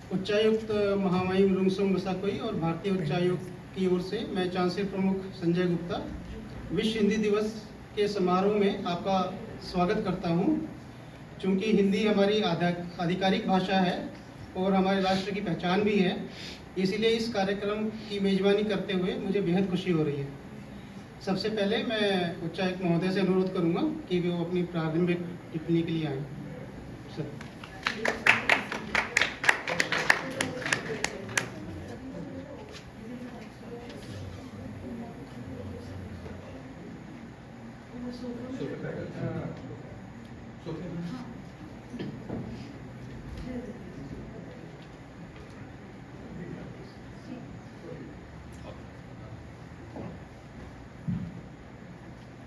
उच्चायुक्त महामहिम रुंगसुम बसाकोई और भारतीय उच्चायुक्त की ओर से मैं चांसलर प्रमुख संजय गुप्ता विश्व हिंदी दिवस के समारोह में आपका स्वागत करता हूं। चूंकि हिंदी हमारी आधिकारिक भाषा है और हमारे राष्ट्र की पहचान भी है, इसीलिए इस कार्यक्रम की मेजबानी करते हुए मुझे बेहद खुशी हो रही है। सबसे पहले मैं उच्चायुक्त महोदय से अनुरोध करूंगा कि वो अपनी प्रारंभिक टिप्पणी के लिए आएँ। सर।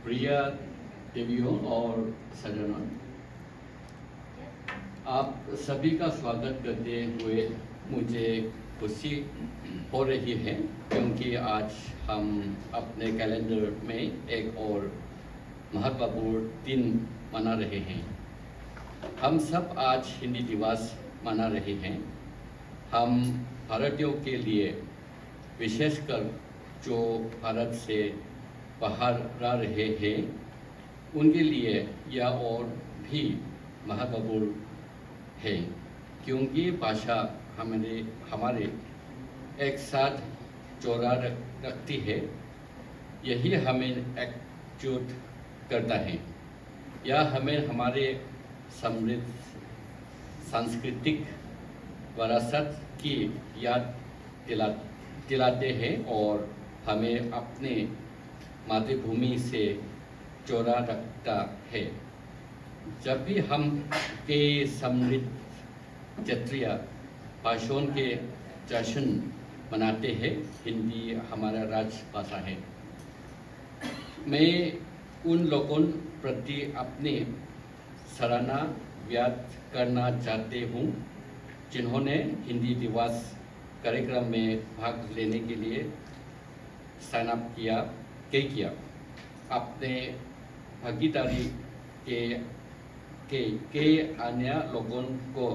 प्रिय देवियों और सज्जनों, आप सभी का स्वागत करते हुए मुझे खुशी हो रही है, क्योंकि आज हम अपने कैलेंडर में एक और महत्वपूर्ण दिन मना रहे हैं। हम सब आज हिंदी दिवस मना रहे हैं। हम भारतीयों के लिए, विशेषकर जो भारत से बाहर रह रहे हैं, उनके लिए यह और भी महत्वपूर्ण है, क्योंकि भाषा हमारे एक साथ जोड़ा रखती है। यही हमें एकजुट करता है। यह हमें हमारे समृद्ध सांस्कृतिक विरासत की याद दिलाते हैं और हमें अपने मातृभूमि से जोड़ा रखता है। जब भी हम के समृद्ध क्षेत्रीय भाषाओं के जश्न मनाते हैं, हिंदी हमारा राजभाषा है। मैं उन लोगों प्रति अपनी सराहना व्यक्त करना चाहते हूँ जिन्होंने हिंदी दिवस कार्यक्रम में भाग लेने के लिए साइन अप किया। अपने भागीदारी के अन्य लोगों को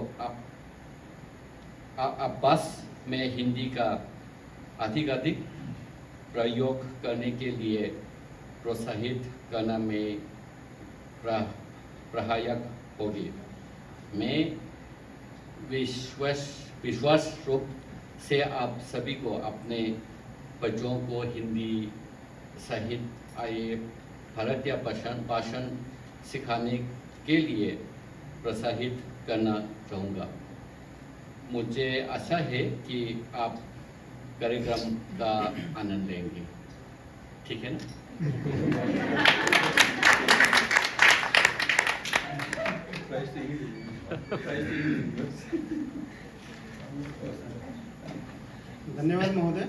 आपस में हिंदी का अधिकाधिक प्रयोग करने के लिए प्रोत्साहित करना में सहायक होगी। मैं विश्वास रूप से आप सभी को अपने बच्चों को हिंदी साहित्य भारतीय भाषण सिखाने के लिए प्रोत्साहित करना चाहूँगा। मुझे आशा है कि आप कार्यक्रम का आनंद लेंगे। ठीक है ना? धन्यवाद महोदय।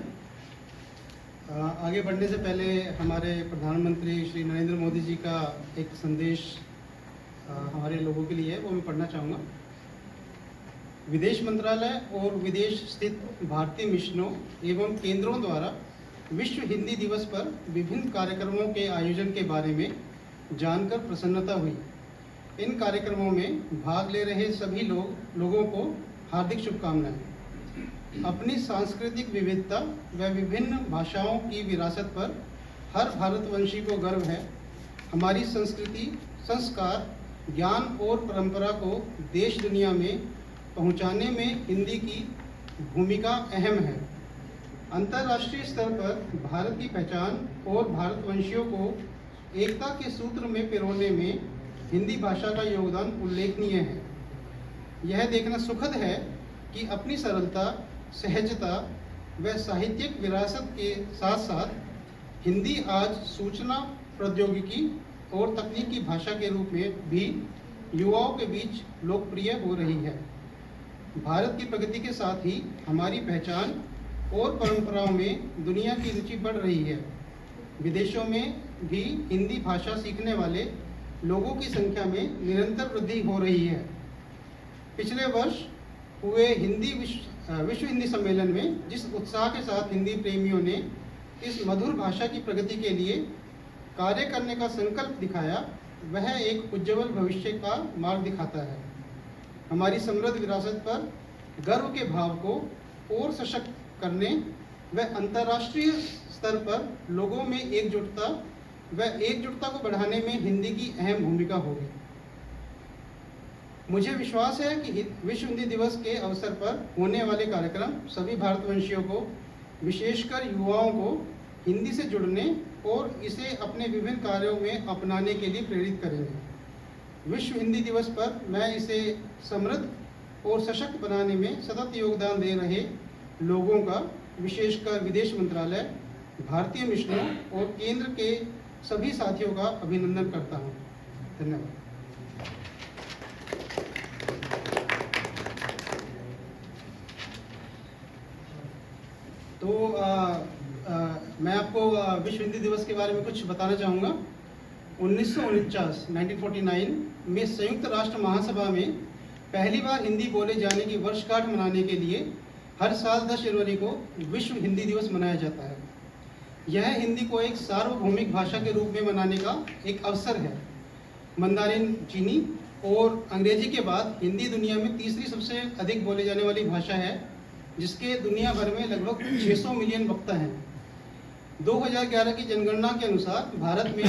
आगे बढ़ने से पहले हमारे प्रधानमंत्री श्री नरेंद्र मोदी जी का एक संदेश हमारे लोगों के लिए है, वो मैं पढ़ना चाहूँगा। विदेश मंत्रालय और विदेश स्थित भारतीय मिशनों एवं केंद्रों द्वारा विश्व हिंदी दिवस पर विभिन्न कार्यक्रमों के आयोजन के बारे में जानकर प्रसन्नता हुई। इन कार्यक्रमों में भाग ले रहे सभी लोगों को हार्दिक शुभकामनाएं। अपनी सांस्कृतिक विविधता व विभिन्न भाषाओं की विरासत पर हर भारतवंशी को गर्व है। हमारी संस्कृति, संस्कार, ज्ञान और परंपरा को देश दुनिया में पहुंचाने में हिंदी की भूमिका अहम है। अंतर्राष्ट्रीय स्तर पर भारत की पहचान और भारतवंशियों को एकता के सूत्र में पिरोने में हिंदी भाषा का योगदान उल्लेखनीय है। यह देखना सुखद है कि अपनी सरलता, सहजता व साहित्यिक विरासत के साथ साथ हिंदी आज सूचना प्रौद्योगिकी और तकनीकी भाषा के रूप में भी युवाओं के बीच लोकप्रिय हो रही है। भारत की प्रगति के साथ ही हमारी पहचान और परंपराओं में दुनिया की रुचि बढ़ रही है। विदेशों में भी हिंदी भाषा सीखने वाले लोगों की संख्या में निरंतर वृद्धि हो रही है। पिछले वर्ष हुए विश्व हिंदी सम्मेलन में जिस उत्साह के साथ हिंदी प्रेमियों ने इस मधुर भाषा की प्रगति के लिए कार्य करने का संकल्प दिखाया, वह एक उज्जवल भविष्य का मार्ग दिखाता है। हमारी समृद्ध विरासत पर गर्व के भाव को और सशक्त करने व अंतर्राष्ट्रीय स्तर पर लोगों में एकजुटता को बढ़ाने में हिंदी की अहम भूमिका होगी। मुझे विश्वास है कि विश्व हिंदी दिवस के अवसर पर होने वाले कार्यक्रम सभी भारतवंशियों को, विशेषकर युवाओं को हिंदी से जुड़ने और इसे अपने विभिन्न कार्यों में अपनाने के लिए प्रेरित करेंगे। विश्व हिंदी दिवस पर मैं इसे समृद्ध और सशक्त बनाने में सतत योगदान दे रहे लोगों का, विशेषकर विदेश मंत्रालय, भारतीय मिशनों और केंद्र के सभी साथियों का अभिनंदन करता हूँ। धन्यवाद। तो मैं आपको विश्व हिंदी दिवस के बारे में कुछ बताना चाहूँगा। 1949 में संयुक्त राष्ट्र महासभा में पहली बार हिंदी बोले जाने की वर्षगांठ मनाने के लिए हर साल 10 जनवरी को विश्व हिंदी दिवस मनाया जाता है। यह हिंदी को एक सार्वभौमिक भाषा के रूप में मनाने का एक अवसर है। मंदारिन, चीनी और अंग्रेजी के बाद हिंदी दुनिया में तीसरी सबसे अधिक बोले जाने वाली भाषा है, जिसके दुनिया भर में लगभग 600 मिलियन वक्ता हैं। 2011 की जनगणना के अनुसार भारत में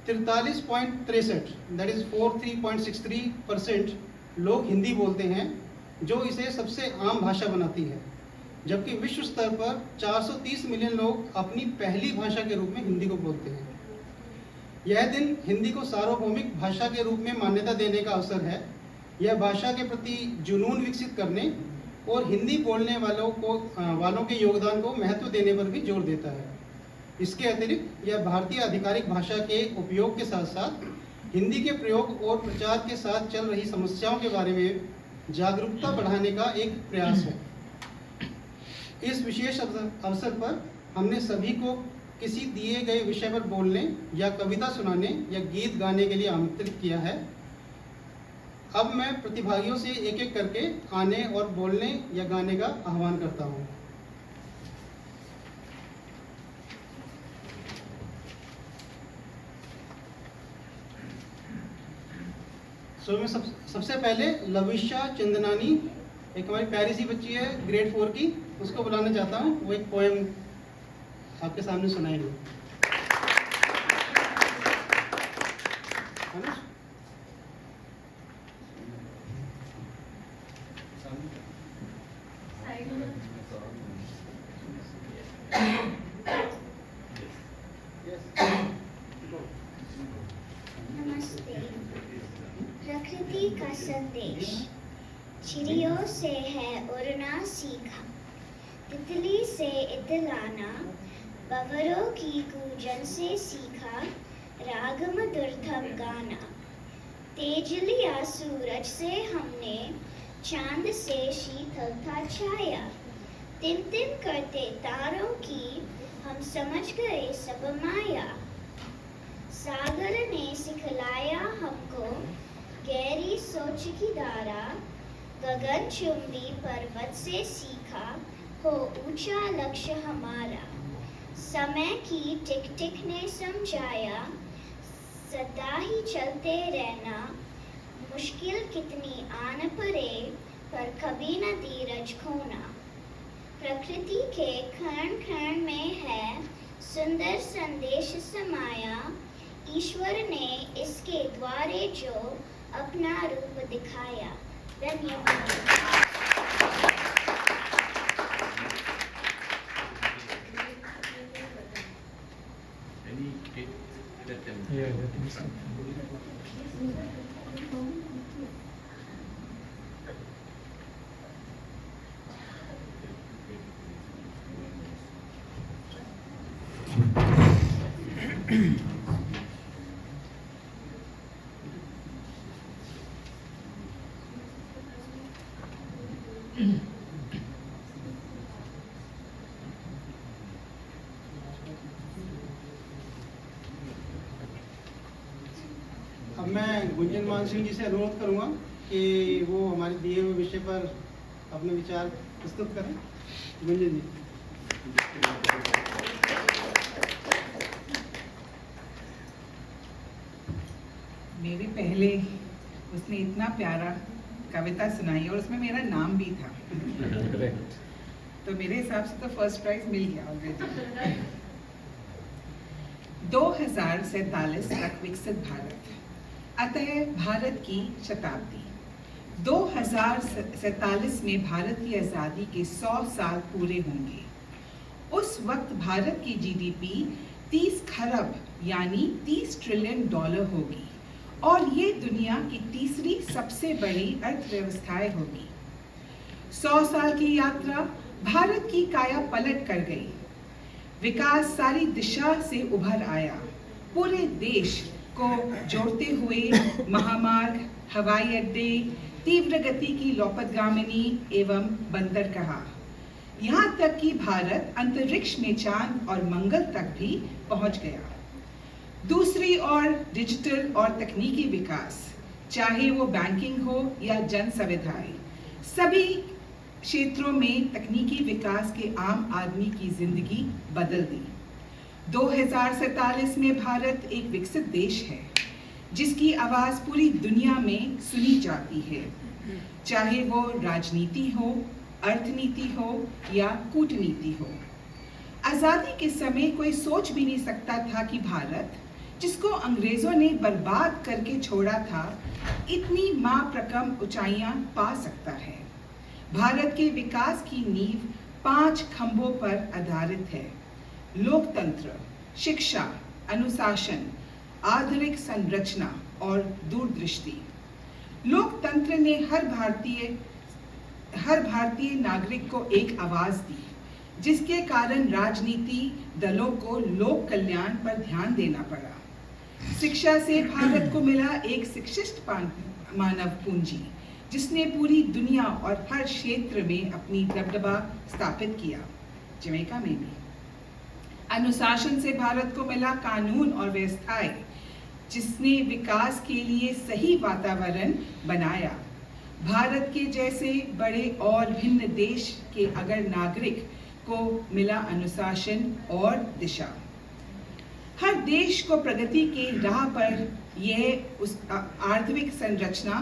43.63 दैट इज 43.63% लोग हिंदी बोलते हैं, जो इसे सबसे आम भाषा बनाती है, जबकि विश्व स्तर पर 430 मिलियन लोग अपनी पहली भाषा के रूप में हिंदी को बोलते हैं। यह दिन हिंदी को सार्वभौमिक भाषा के रूप में मान्यता देने का अवसर है। यह भाषा के प्रति जुनून विकसित करने और हिंदी बोलने वालों के योगदान को महत्व देने पर भी जोर देता है। इसके अतिरिक्त यह भारतीय आधिकारिक भाषा के उपयोग के साथ साथ हिंदी के प्रयोग और प्रचार के साथ चल रही समस्याओं के बारे में जागरूकता बढ़ाने का एक प्रयास है। इस विशेष अवसर पर हमने सभी को किसी दिए गए विषय पर बोलने या कविता सुनाने या गीत गाने के लिए आमंत्रित किया है। अब मैं प्रतिभागियों से एक एक करके आने और बोलने या गाने का आह्वान करता हूँ। मैं सबसे पहले लविशा चंदनानी, एक हमारी प्यारी सी बच्ची है ग्रेड 4 की, उसको बुलाना चाहता हूँ। वो एक पोएम आपके सामने सुनाएंगे। नमस्ते। प्रकृति का संदेश। चिड़ियों से है उड़ना सीखा, तितली से इतलाना, बवरों की कूजन से सीखा, राग मधुरथम गाना। तेजलिया सूरज से हमने, चांद से शीतलता छाया, तिन तिन करते तारों की हम समझ गए सब माया। सागर ने सिखलाया हमको गहरी सोच की धारा, गगन चुंबी पर्वत से सीखा हो ऊंचा लक्ष्य हमारा। समय की टिक टिक ने समझाया, सदा ही चलते रहना, मुश्किल कितनी आन पड़े पर कभी न धीरज खोना। प्रकृति के क्षण क्षण में है सुंदर संदेश समाया, ईश्वर ने इसके द्वारे जो अपना रूप दिखाया। धन्यवाद। अब मैं गुंजन मान सिंह जी से अनुरोध करूंगा कि वो हमारे दिए हुए विषय पर अपने विचार प्रस्तुत करें। गुंजन जी। मेरे पहले उसने इतना प्यारा कविता सुनाई और उसमें मेरा नाम भी था, तो मेरे हिसाब से तो फर्स्ट प्राइज मिल गया ऑलरेडी। 2047 तक विकसित भारत, अतः भारत की शताब्दी। 2047 में भारत की आज़ादी के 100 साल पूरे होंगे। उस वक्त भारत की जीडीपी 30 खरब यानी 30 ट्रिलियन डॉलर होगी और ये दुनिया की तीसरी सबसे बड़ी अर्थव्यवस्थाएं होगी। 100 साल की यात्रा भारत की काया पलट कर गई। विकास सारी दिशा से उभर आया। पूरे देश को जोड़ते हुए महामार्ग, हवाई अड्डे, तीव्र गति की लोपतगामिनी एवं बंदरगाह, यहाँ तक कि भारत अंतरिक्ष में चांद और मंगल तक भी पहुंच गया। दूसरी ओर डिजिटल और तकनीकी विकास, चाहे वो बैंकिंग हो या जन सुविधाएं, सभी क्षेत्रों में तकनीकी विकास के आम आदमी की जिंदगी बदल दी। 2047 में भारत एक विकसित देश है जिसकी आवाज पूरी दुनिया में सुनी जाती है, चाहे वो राजनीति हो, अर्थनीति हो या कूटनीति हो। आजादी के समय कोई सोच भी नहीं सकता था कि भारत, जिसको अंग्रेजों ने बर्बाद करके छोड़ा था, इतनी माप्रकम ऊंचाइयां पा सकता है। भारत के विकास की नींव 5 खंभों पर आधारित है: लोकतंत्र, शिक्षा, अनुशासन, आधुनिक संरचना और दूरदृष्टि। लोकतंत्र ने हर भारतीय नागरिक को एक आवाज दी, जिसके कारण राजनीति दलों को लोक कल्याण पर ध्यान देना पड़ा। शिक्षा से भारत को मिला एक शिक्षित मानव पूंजी, जिसने पूरी दुनिया और हर क्षेत्र में अपनी दबदबा स्थापित किया, जमैका में भी। अनुशासन से भारत को मिला कानून और व्यवस्थाएं, जिसने विकास के लिए सही वातावरण बनाया। भारत के जैसे बड़े और भिन्न देश के अगर नागरिक को मिला अनुशासन और दिशा। हर देश को प्रगति के राह पर यह उस आर्थिक संरचना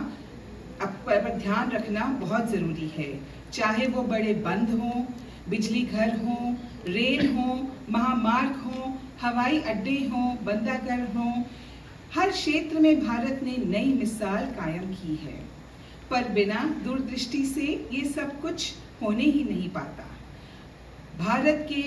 पर ध्यान रखना बहुत जरूरी है, चाहे वो बड़े बंद हों, बिजली घर हों, रेल हों, महामार्ग हों, हवाई अड्डे हों, बंदरगाह हों। हर क्षेत्र में भारत ने नई मिसाल कायम की है, पर बिना दूरदृष्टि से ये सब कुछ होने ही नहीं पाता। भारत के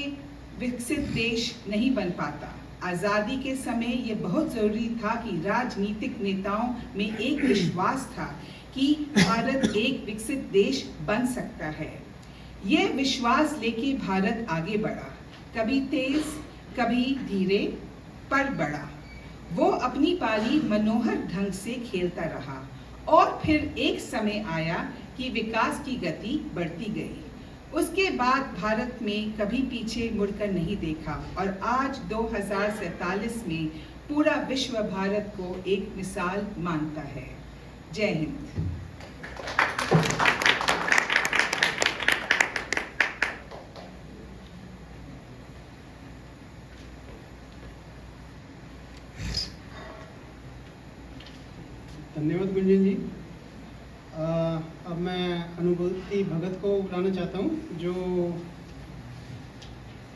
विकसित देश नहीं बन पाता। आज़ादी के समय ये बहुत जरूरी था कि राजनीतिक नेताओं में एक विश्वास था कि भारत एक विकसित देश बन सकता है। ये विश्वास लेके भारत आगे बढ़ा, कभी तेज, कभी धीरे, पर बढ़ा। वो अपनी पारी मनोहर ढंग से खेलता रहा और फिर एक समय आया कि विकास की गति बढ़ती गई। उसके बाद भारत में कभी पीछे मुड़कर नहीं देखा और आज 2047 में पूरा विश्व भारत को एक मिसाल मानता है। जय हिंद। धन्यवाद गुंजन जी। अब मैं अनुभूति भगत को बुलाना चाहता हूँ, जो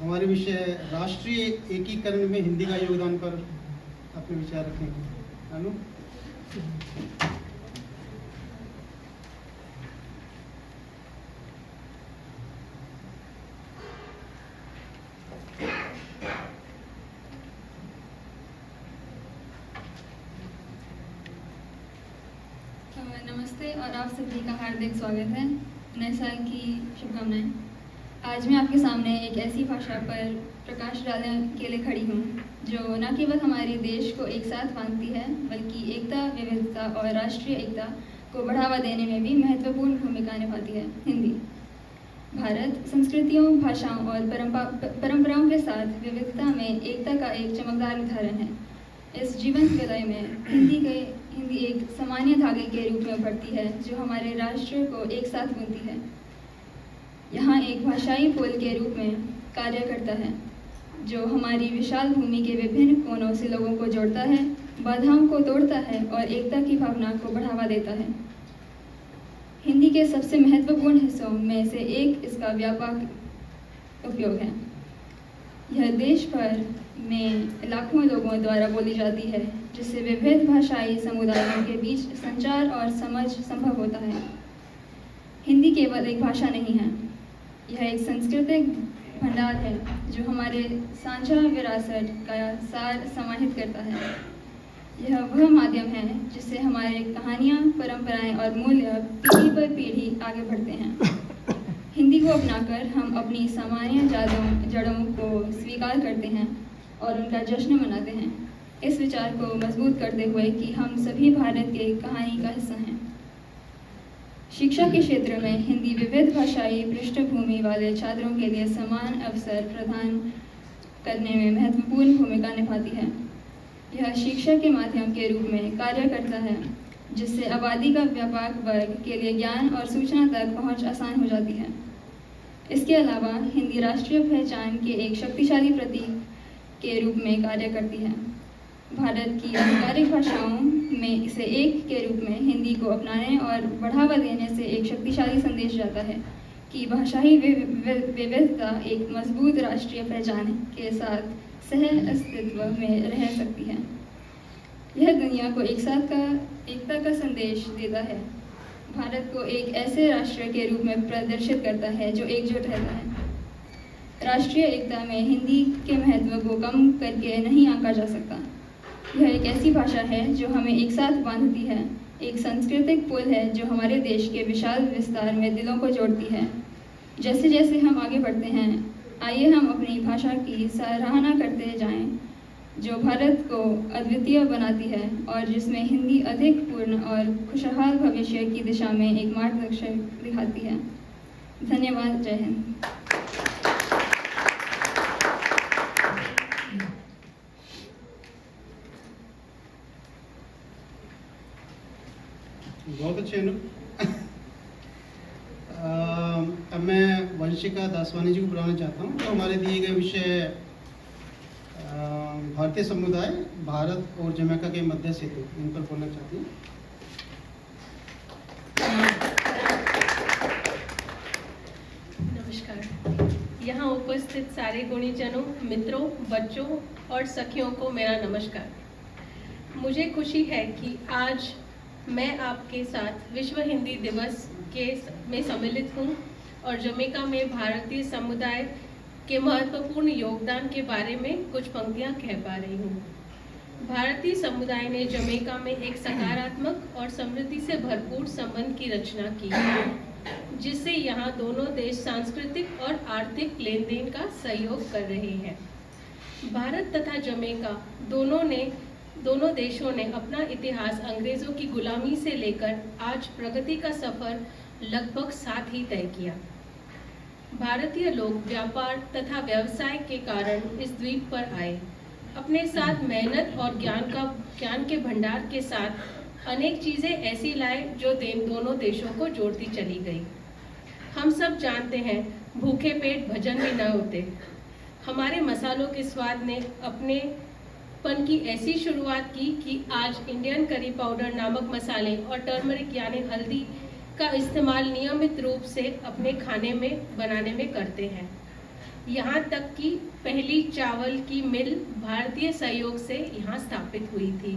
हमारे विषय राष्ट्रीय एकीकरण में हिंदी का योगदान पर अपने विचार रखेंगे। अनु। नमस्ते और आप सभी का हार्दिक स्वागत है। नए साल की शुभकामनाएं। आज मैं आपके सामने एक ऐसी भाषा पर प्रकाश डालने के लिए खड़ी हूँ जो न केवल हमारे देश को एक साथ बांधती है, बल्कि एकता, विविधता और राष्ट्रीय एकता को बढ़ावा देने में भी महत्वपूर्ण भूमिका निभाती है, हिंदी। भारत संस्कृतियों, भाषाओं और परंपराओं के साथ विविधता में एकता का एक चमकदार उदाहरण है। इस जीवंत विलय में हिंदी एक सामान्य धागे के रूप में उभरती है जो हमारे राष्ट्र को एक साथ बुनती है। यहाँ एक भाषाई पुल के रूप में कार्य करता है जो हमारी विशाल भूमि के विभिन्न कोनों से लोगों को जोड़ता है, बाधाओं को तोड़ता है और एकता की भावना को बढ़ावा देता है। हिंदी के सबसे महत्वपूर्ण हिस्सों में से एक इसका व्यापक उपयोग है। यह देश भर में लाखों लोगों द्वारा बोली जाती है, जिससे विविध भाषाई समुदायों के बीच संचार और समझ संभव होता है। हिंदी केवल एक भाषा नहीं है, यह एक सांस्कृतिक भंडार है जो हमारे साझा विरासत का सार समाहित करता है। यह वह माध्यम है जिससे हमारे कहानियाँ, परंपराएं और मूल्य पीढ़ी पर पीढ़ी आगे बढ़ते हैं। हिंदी को अपनाकर हम अपनी सामान्य जड़ों को स्वीकार करते हैं और उनका जश्न मनाते हैं, इस विचार को मजबूत करते हुए कि हम सभी भारत के कहानी का हिस्सा हैं। शिक्षा के क्षेत्र में हिंदी विविध भाषाई पृष्ठभूमि वाले छात्रों के लिए समान अवसर प्रदान करने में महत्वपूर्ण भूमिका निभाती है। यह शिक्षा के माध्यम के रूप में कार्य करता है, जिससे आबादी का व्यापक वर्ग के लिए ज्ञान और सूचना तक पहुंच आसान हो जाती है। इसके अलावा हिंदी राष्ट्रीय पहचान के एक शक्तिशाली प्रतीक के रूप में कार्य करती है। भारत की आधिकारिक भाषाओं में से एक के रूप में हिंदी को अपनाने और बढ़ावा देने से एक शक्तिशाली संदेश जाता है कि भाषाई विविधता एक मजबूत राष्ट्रीय पहचान के साथ सह अस्तित्व में रह सकती है। यह दुनिया को एकता का संदेश देता है। भारत को एक ऐसे राष्ट्र के रूप में प्रदर्शित करता है जो एकजुट रहता है। राष्ट्रीय एकता में हिंदी के महत्व को कम करके नहीं आंका जा सकता। यह एक ऐसी भाषा है जो हमें एक साथ बांधती है, एक सांस्कृतिक पुल है जो हमारे देश के विशाल विस्तार में दिलों को जोड़ती है। जैसे जैसे हम आगे बढ़ते हैं, आइए हम अपनी भाषा की सराहना करते जाएं, जो भारत को अद्वितीय बनाती है और जिसमें हिंदी अधिक पूर्ण और खुशहाल भविष्य की दिशा में एक मार्गदर्शक दिखाती है। धन्यवाद। जय हिंद। बहुत अच्छे अनु। अब मैं वंशिका दासवानी जी को बुलाना चाहता हूँ, जो हमारे दिए गए विषय भारतीय समुदाय भारत और जमैका के मध्य सेतु इन पर बोलना चाहती हूँ। नमस्कार। यहाँ उपस्थित सारे गुणीजनों, मित्रों, बच्चों और सखियों को मेरा नमस्कार। मुझे खुशी है कि आज मैं आपके साथ विश्व हिंदी दिवस में सम्मिलित हूँ और जमैका में भारतीय समुदाय के महत्वपूर्ण योगदान के बारे में कुछ पंक्तियाँ कह पा रही हूँ। भारतीय समुदाय ने जमैका में एक सकारात्मक और समृद्धि से भरपूर संबंध की रचना की, जिससे यहाँ दोनों देश सांस्कृतिक और आर्थिक लेन देन का सहयोग कर रहे हैं। भारत तथा जमैका दोनों देशों ने अपना इतिहास अंग्रेजों की गुलामी से लेकर आज प्रगति का सफर लगभग साथ ही तय किया। भारतीय लोग व्यापार तथा व्यवसाय के कारण इस द्वीप पर आए। अपने साथ मेहनत और ज्ञान के भंडार के साथ अनेक चीजें ऐसी लाए जो दोनों देशों को जोड़ती चली गई। हम सब जानते हैं, भूखे पेट भजन भी न होते। हमारे मसालों के स्वाद ने अपने पन की ऐसी शुरुआत की कि आज इंडियन करी पाउडर नामक मसाले और टर्मरिक यानी हल्दी का इस्तेमाल नियमित रूप से अपने खाने में बनाने में करते हैं। यहाँ तक कि पहली चावल की मिल भारतीय सहयोग से यहाँ स्थापित हुई थी।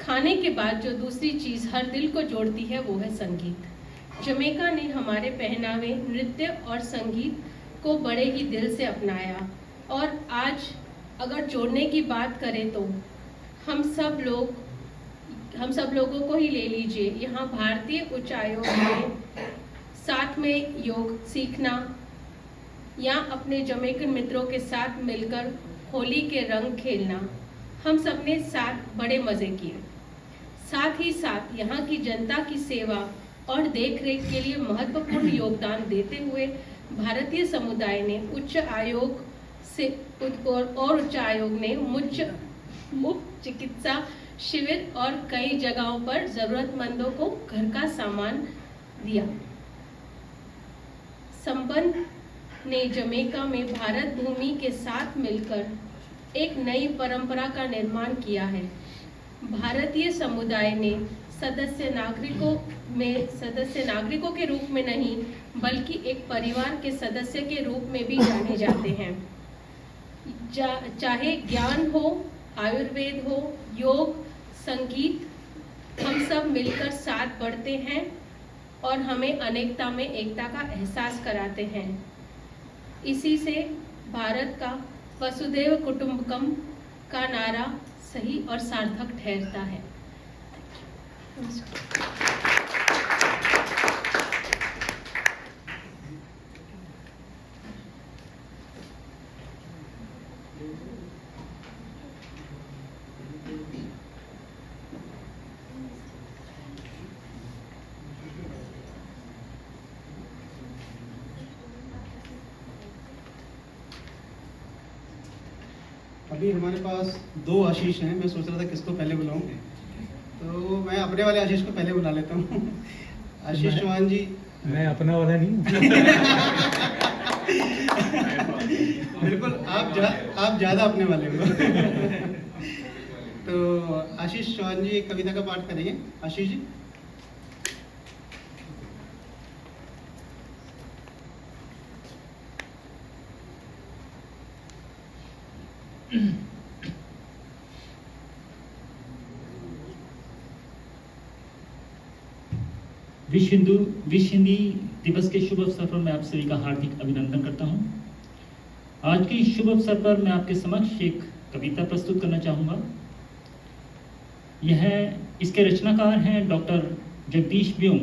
खाने के बाद जो दूसरी चीज हर दिल को जोड़ती है वो है संगीत। जमैका ने हमारे पहनावे, नृत्य और संगीत को बड़े ही दिल से अपनाया और आज अगर जोड़ने की बात करें तो हम सब लोगों को ही ले लीजिए। यहाँ भारतीय उच्चायोग में साथ में योग सीखना या अपने जमैकन मित्रों के साथ मिलकर होली के रंग खेलना, हम सबने साथ बड़े मजे किए। साथ ही साथ यहाँ की जनता की सेवा और देखरेख के लिए महत्वपूर्ण योगदान देते हुए भारतीय समुदाय ने उच्च आयोग ने मुफ्त चिकित्सा शिविर और कई जगहों पर जरूरतमंदों को घर का सामान दिया। संबंध ने जमैका में भारत भूमि के साथ मिलकर एक नई परंपरा का निर्माण किया है। भारतीय समुदाय ने सदस्य नागरिकों के रूप में नहीं, बल्कि एक परिवार के सदस्य के रूप में भी जाने जाते हैं। चाहे ज्ञान हो, आयुर्वेद हो, योग, संगीत, हम सब मिलकर साथ बढ़ते हैं और हमें अनेकता में एकता का एहसास कराते हैं। इसी से भारत का वसुधैव कुटुंबकम का नारा सही और सार्थक ठहरता है। अभी हमारे पास 2 आशीष हैं। मैं सोच रहा था किसको पहले बुलाऊं, तो मैं अपने वाले आशीष को पहले बुला लेता हूं। आशीष चौहान जी। मैं अपना वाला नहीं हूँ। बिल्कुल, आप ज़्यादा अपने वाले हो। तो आशीष चौहान जी एक कविता का पाठ करेंगे। आशीष जी। विश्व हिंदी दिवस के शुभ अवसर पर मैं आप सभी का हार्दिक अभिनंदन करता हूं। आज के इस शुभ अवसर पर मैं आपके समक्ष एक कविता प्रस्तुत करना चाहूँगा। इसके रचनाकार हैं डॉक्टर जगदीश व्योम।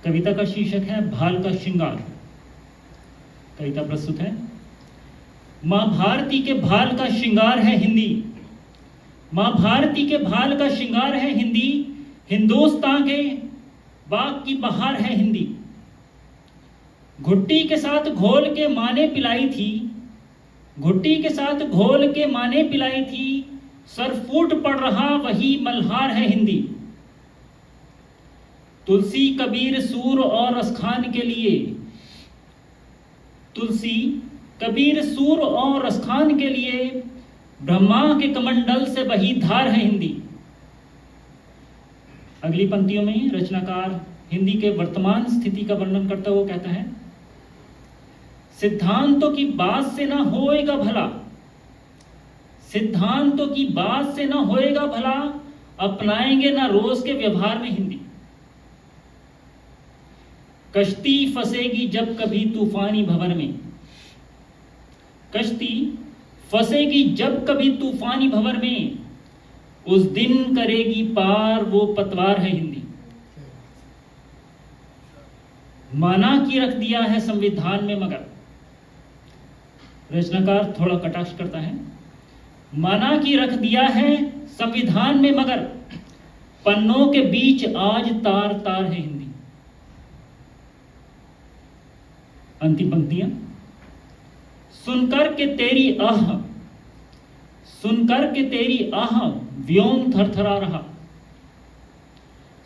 कविता का शीर्षक है भाल का श्रृंगार। कविता प्रस्तुत है। माँ भारती के भाल का श्रृंगार है हिंदी, माँ भारती के भाल का श्रृंगार है हिंदी, हिंदुस्तान के बाग की बहार है हिंदी। घुट्टी के साथ घोल के माँ ने पिलाई थी, घुट्टी के साथ घोल के माँ ने पिलाई थी, सर फूट पड़ रहा वही मल्हार है हिंदी। तुलसी कबीर सूर और रसखान के लिए, तुलसी कबीर सूर और रसखान के लिए, ब्रह्मा के कमंडल से बही धार है हिंदी। अगली पंक्तियों में रचनाकार हिंदी के वर्तमान स्थिति का वर्णन करता हुआ कहता है, सिद्धांतों की बात से ना होएगा भला, सिद्धांतों की बात से ना होएगा भला, अपनाएंगे ना रोज के व्यवहार में हिंदी। कश्ती फंसेगी जब कभी तूफानी भंवर में, कश्ती फंसेगी जब कभी तूफानी भंवर में, उस दिन करेगी पार वो पतवार है हिंदी। माना की रख दिया है संविधान में मगर, रचनाकार थोड़ा कटाक्ष करता है, माना की रख दिया है संविधान में मगर, पन्नों के बीच आज तार तार है हिंदी। अंतिम पंक्तियां। सुनकर के तेरी आह, सुनकर के तेरी आह व्योम थरथरा रहा,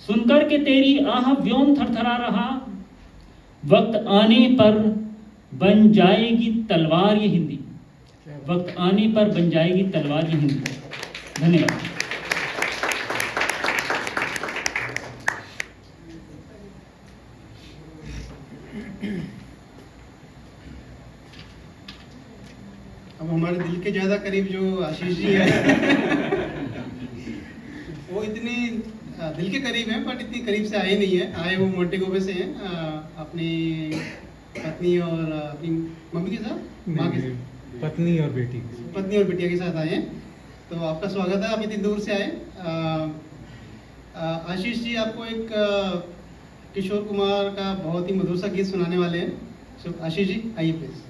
सुनकर के तेरी आह व्योम थरथरा रहा, वक्त आने पर बन जाएगी तलवार ये हिंदी, वक्त आने पर बन जाएगी तलवार ये हिंदी। धन्यवाद। अब हमारे दिल के ज़्यादा करीब जो आशीष जी है वो इतनी दिल के करीब हैं, बट इतनी करीब से आए नहीं है। आए वो मोंटेगो से हैं, अपनी पत्नी और अपनी मम्मी के साथ, माँ के साथ, पत्नी और बेटी, पत्नी और बिटिया के साथ आए हैं। तो आपका स्वागत है, आप इतनी दूर से आए। आशीष जी आपको एक किशोर कुमार का बहुत ही मधुर सा गीत सुनाने वाले हैं। सो आशीष जी आइए प्लीज।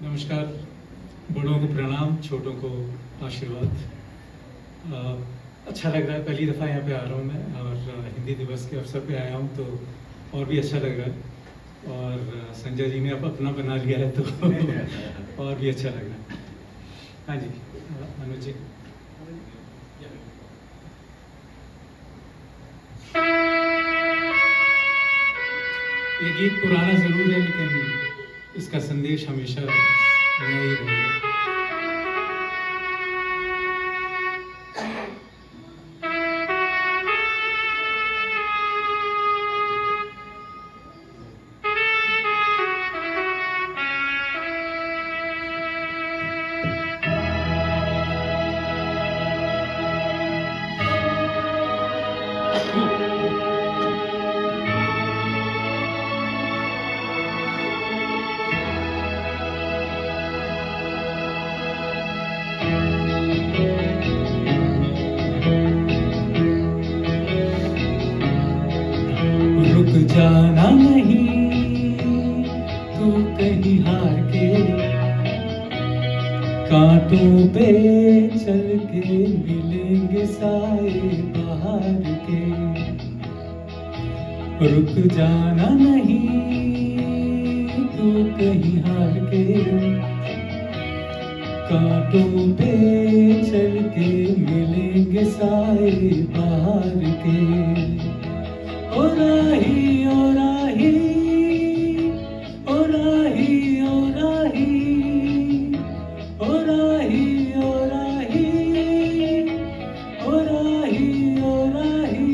नमस्कार। बड़ों को प्रणाम, छोटों को आशीर्वाद। अच्छा लग रहा है, पहली दफ़ा यहाँ पे आ रहा हूँ मैं, और हिंदी दिवस के अवसर पे आया हूँ तो और भी अच्छा लग रहा है। और संजय जी ने अब अपना बना लिया है तो और भी अच्छा लग रहा है। हाँ जी अनुज जी। ये गीत पुराना ज़रूर है लेकिन इसका संदेश हमेशा नया ही रहेगा। रुक जाना नहीं तू कहीं हार के, कांटों पे चल के मिलेंगे साए बाहर के। रुक जाना नहीं तू कहीं हार के, कांटों पे चल के मिलेंगे साए बाहर के। ओ राही ओ राही ओ राही ओ राही ओ राही ओ राही ओ राही ओ राही।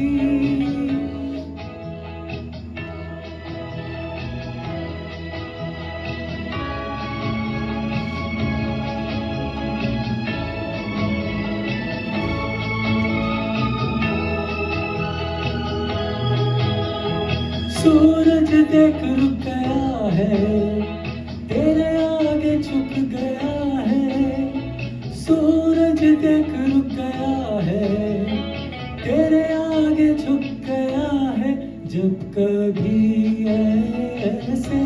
सूरज देख रुक गया है, तेरे आगे झुक गया है। सूरज देख रुक गया है, तेरे आगे झुक गया है। जब कभी ऐसे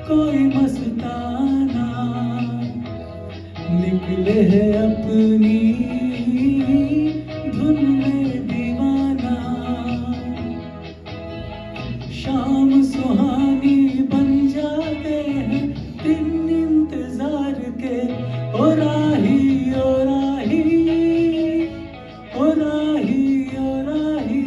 कोई मस्ताना निकले है अपनी धुन में दीवाना, शाम सुहानी बन जाते हैं दिन इंतजार के। ओ राही ओ राही ओ राही ओ राही।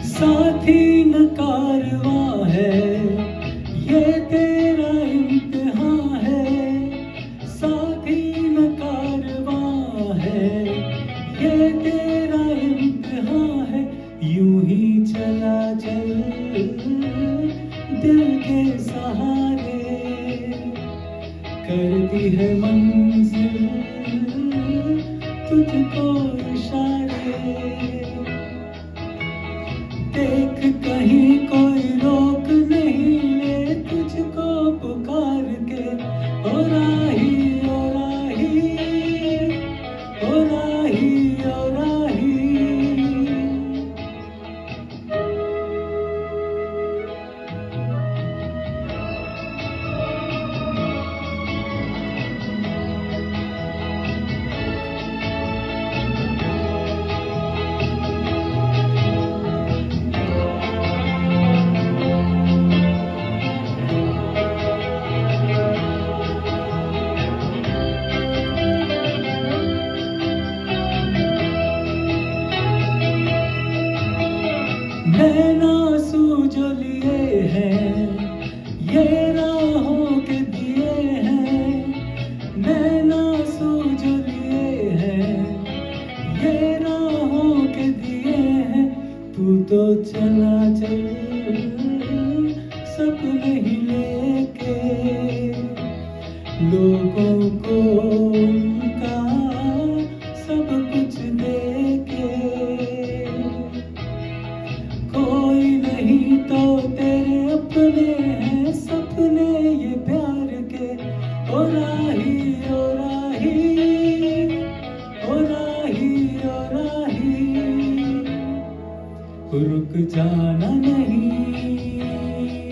साथी न कारवां है, ये तेरा इम्तिहान है। साथी न कारवां है, ये तेरा इम्तिहान है। यूं ही चला चल दिल के सहारे, करती है मंजिल तुझको इशारे। देख कहीं कोई रोक नहीं ले तुझको पुकार के। ओ राही ओ राही ओ राही ओ राही।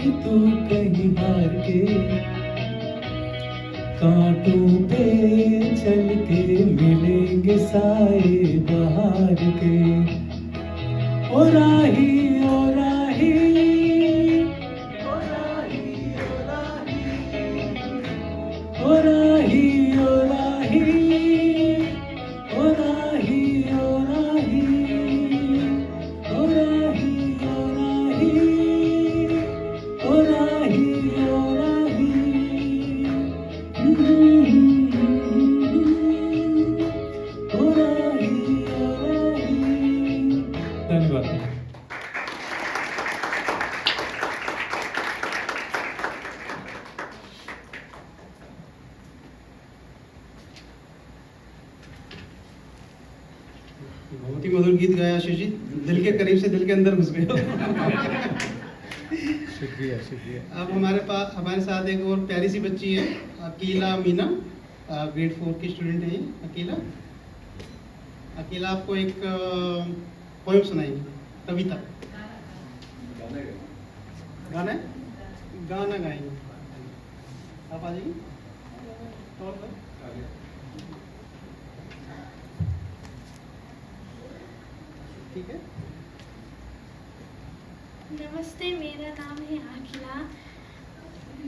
तू कहीं हार के, कांटों पे चल के मिलेंगे साए बहार के। ओ राही ओ राही ओ राही ओ राही ओ राही ओ राही ओ राही ओ राही ओ राही ओ राही ओ राही ओ राही ओ राही। धन्यवाद। बहुत ही मधुर गीत गाया आशीष जी, दिल के करीब से दिल के अंदर घुस गए हो। शुक्रिया शुक्रिया। अब हमारे साथ एक और प्यारी सी बच्ची है, अकीला मीना, ग्रेड 4 की स्टूडेंट है ये। अकीला आपको एक पोएम सुनाएगी, कविता। गाना गाना गाएंगे। आप आ जाइए। और ठीक है। नमस्ते, मेरा नाम है अखिला।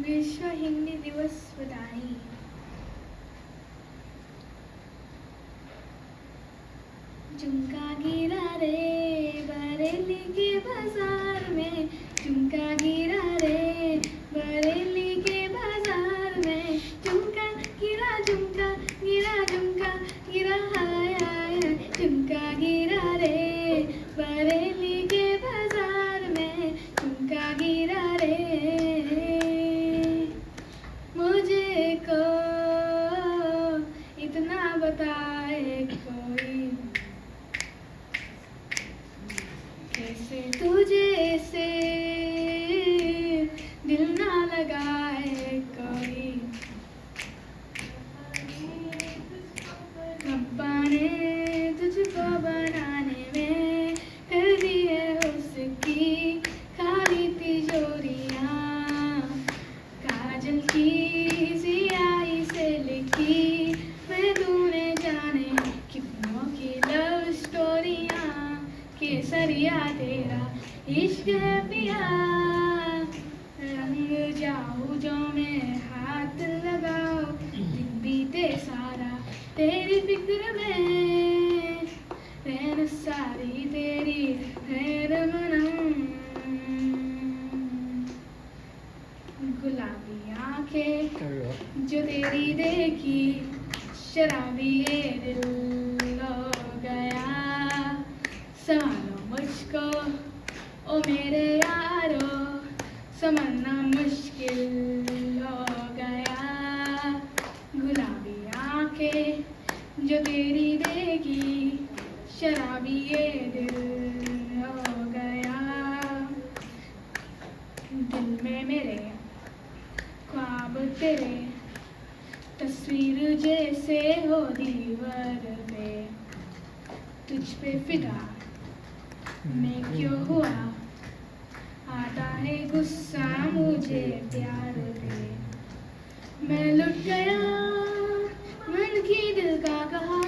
विश्व हिंदी दिवस बधाई। झुमका गिरा रे बरेली के बाजार में, झुमका गिरा रे बरेली के बाजार में, झुमका गिरा झुमका गिरा झुमका गिरा हाय हाय, झुमका गिरा रे बरेली के बाजार में, झुमका गिरा रे। मुझे को इतना बताए कोई, कैसे तुझे से दिल ना लगाए कोई। रब्बा ने तुझको बनाने में कर दी है उसकी खाली तिजोरियाँ, काजल की सियाही से लिखी मैं तूने जाने कितनों की लव स्टोरियाँ। केसरिया तेरा इश्क है पिया, रंग जाऊँ जो मैं हाथ लगाओ, दिन बीते सारा तेरी फिक्र में, रैन सारी तेरी खैर मनम। गुलाबी आंखें जो तेरी देखी, शराबी ये दिल हो गया। संभालो मुझको ओ मेरे यारो, संभलना मुश्किल हो गया। गुलाबी आंखें जो तेरी देखी, शराबी ये दिल हो गया। दिल में मेरे ख्वाब तेरे, तस्वीर जैसे हो दीवार पे, तुझ पे फिदा मैं क्यों हुआ, आता है गुस्सा मुझे प्यार पे। मैं लुट गया मन की दिल का कहा,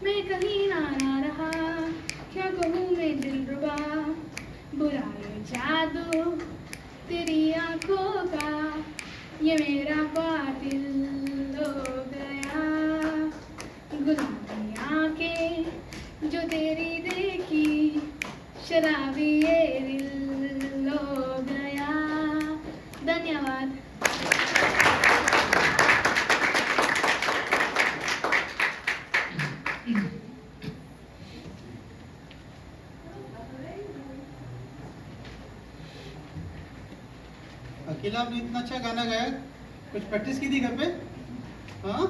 मैं कहीं ना रहा, क्या कहूँ मैं दिलरुबा। बुरा ये जादू तेरी आंखों का, ये मेरा कातिल हो गया। गुलाबी आंखें जो तेरी देखी, शराबी ये दिल हो गया। धन्यवाद। अकेला आपने इतना अच्छा गाना गाया, कुछ प्रैक्टिस की थी घर पे? हाँ।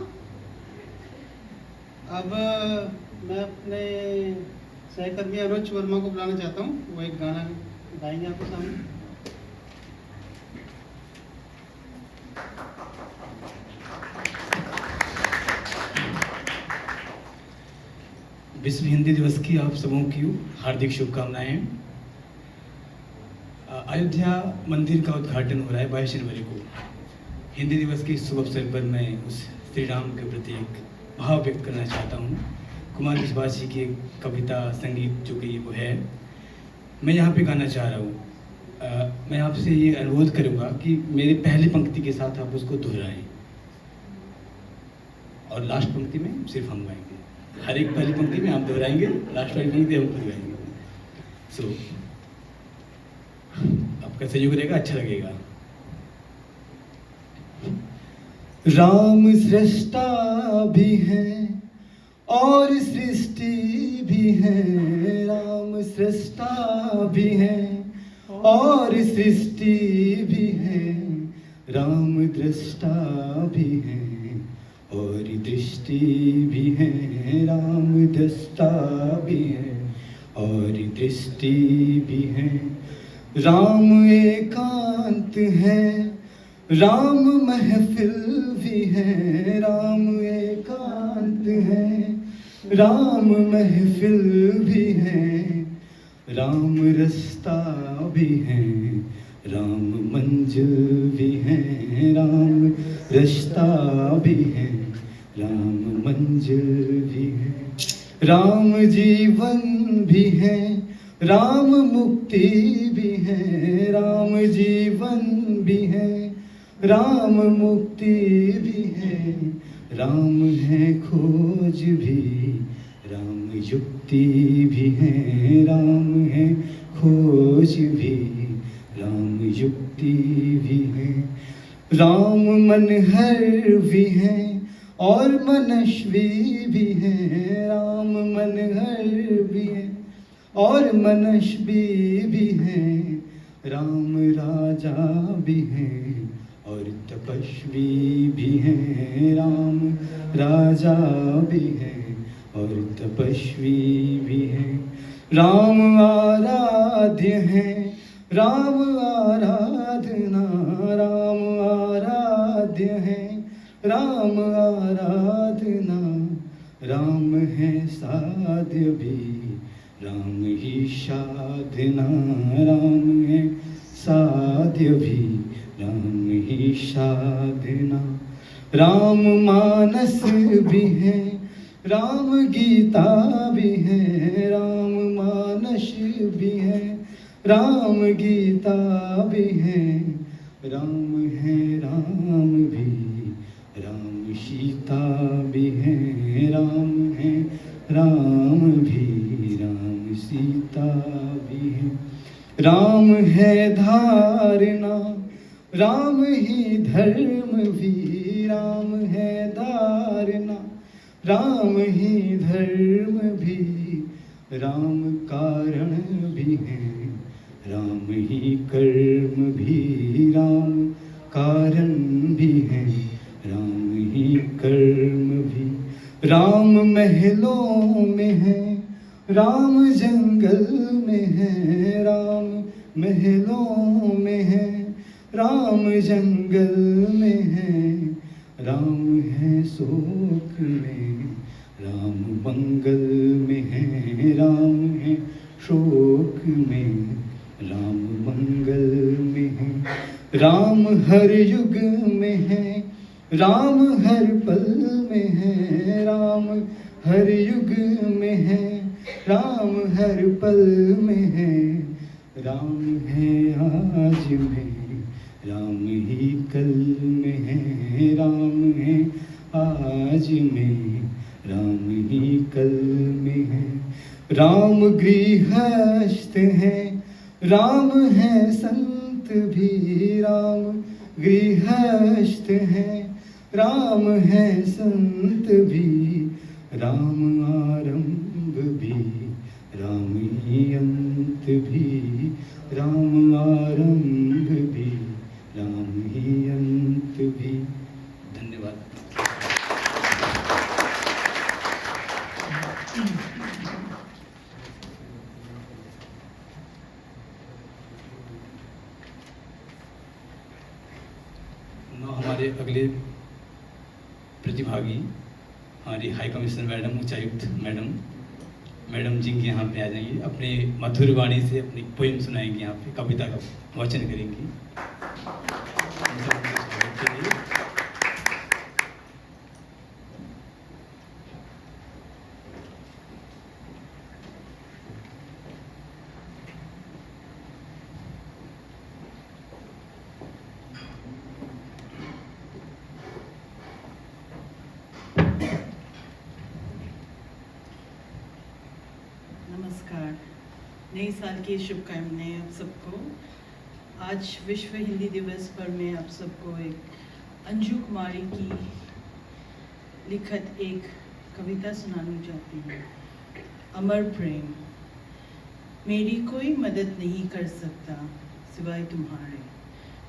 अब मैं अपने सहकर्मी अनुज वर्मा को बुलाना चाहता हूँ, वो एक गाना गाएंगे आपके सामने। विश्व हिंदी दिवस की आप सबों की हार्दिक शुभकामनाएं। अयोध्या मंदिर का उद्घाटन हो रहा है 22 जनवरी को। हिंदी दिवस के शुभ अवसर पर मैं उस श्री राम के प्रति एक भाव व्यक्त करना चाहता हूँ। कुमार विश्वास जी की एक कविता संगीत जो कि वो है, मैं यहाँ पे गाना चाह रहा हूँ। मैं आपसे ये अनुरोध करूँगा कि मेरी पहली पंक्ति के साथ आप उसको दोहराएं और लास्ट पंक्ति में सिर्फ हम गाएंगे। हर एक पहली पंक्ति में आप दोहराएंगे, लास्ट वाली पंक्ति हम खुद गाएंगे। सो आपका सहयोग रहेगा, अच्छा लगेगा। राम सृष्टा भी है और सृष्टि भी है, राम सृष्टा भी है और सृष्टि भी है, राम दृष्टा भी है और दृष्टि भी है, राम दृष्टा भी है और दृष्टि भी है। राम एकांत है, राम महफिल भी है, राम एकांत है, राम महफिल भी है, राम रास्ता भी है, राम मंजिल भी है, राम रास्ता भी है, राम मंजिल भी है, राम जीवन भी है, राम मुक्ति भी है, राम जीवन भी है, राम मुक्ति भी है, राम है खोज भी, राम युक्ति भी है, राम है खोज भी, राम युक्ति भी है, राम मनहर भी है और मनस्वी भी है, राम मनहर भी है और मनस्वी भी है, राम राजा भी है और तपस्वी भी है, राम राजा भी है और तपस्वी भी है, राम आराध्य है, राम आराधना, राम आराध्य है, राम आराधना, राम है साध्य भी, राम ही साधना, राम है साध्य भी, राम ही साधना, राम मानस भी है, राम गीता भी है, राम मानस भी है, राम गीता भी है, राम है राम भी, राम सीता भी है, राम है राम भी, राम सीता भी है, राम है धारणा, राम ही धर्म भी, राम है धारणा, राम ही धर्म भी, राम कारण भी है, राम ही कर्म भी, राम कारण भी है, राम ही कर्म भी, राम महलों में है, राम जंगल में है, राम महलों में है, राम जंगल में है, राम है शोक में, राम मंगल में है, राम है शोक में, राम मंगल में है, राम हर युग में है, राम हर पल में है, राम हर युग में है, राम हर पल में है, राम है आज में, राम ही कल में है, राम है आज में, राम ही कल में है, राम गृहस्थ है, राम है संत भी, राम गृहस्थ है, राम है संत भी, राम आरंभ भी, राम ही अंत भी, राम आरंभ भी, राम ही अंत भी। धन्यवाद। हमारे अगले प्रतिभागी हमारी हाई कमिश्नर मैडम, उच्चायुक्त मैडम मैडम जी के यहाँ पे आ जाएंगी, अपने मधुर वाणी से अपनी पोएम सुनाएंगी, यहाँ पे कविता का वाचन करेंगी। नमस्कार, नए साल की शुभकामनाएं आप सबको। आज विश्व हिंदी दिवस पर मैं आप सबको एक अंजू कुमारी की लिखित एक कविता सुनाना चाहती हूँ। अमर प्रेम। मेरी कोई मदद नहीं कर सकता सिवाय तुम्हारे,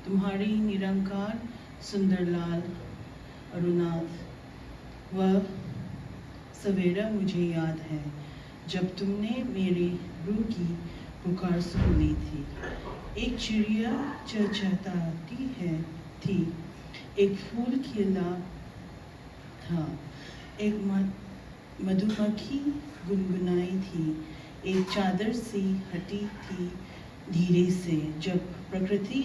तुम्हारी निरंकार सुंदरलाल अरुणाथ। वह सवेरा मुझे याद है जब तुमने मेरी रूह की पुकार सुन ली थी। एक चिड़िया चहचहाती थी, एक फूल खिला था, एक मधुमक्खी गुनगुनाई थी, एक चादर सी हटी थी धीरे से जब प्रकृति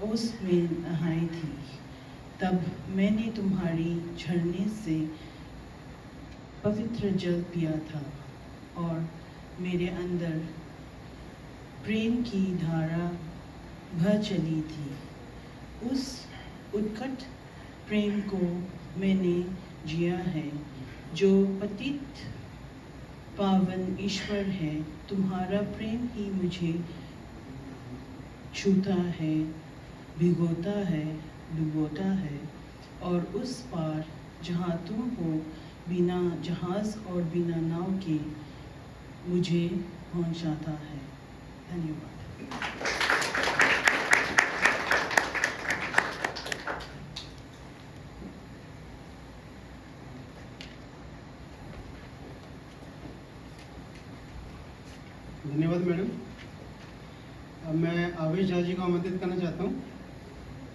ओस में नहाई थी। तब मैंने तुम्हारी झरने से पवित्र जल पिया था और मेरे अंदर प्रेम की धारा बह चली थी। उस उत्कट प्रेम को मैंने जिया है जो पतित पावन ईश्वर है। तुम्हारा प्रेम ही मुझे छूता है, भिगोता है, डुबोता है और उस पार जहाँ तुम हो बिना जहाज और बिना नाव के मुझे पहुंचाता है। धन्यवाद। धन्यवाद मैडम। अब मैं आवेश झा जी को आमंत्रित करना चाहता हूँ।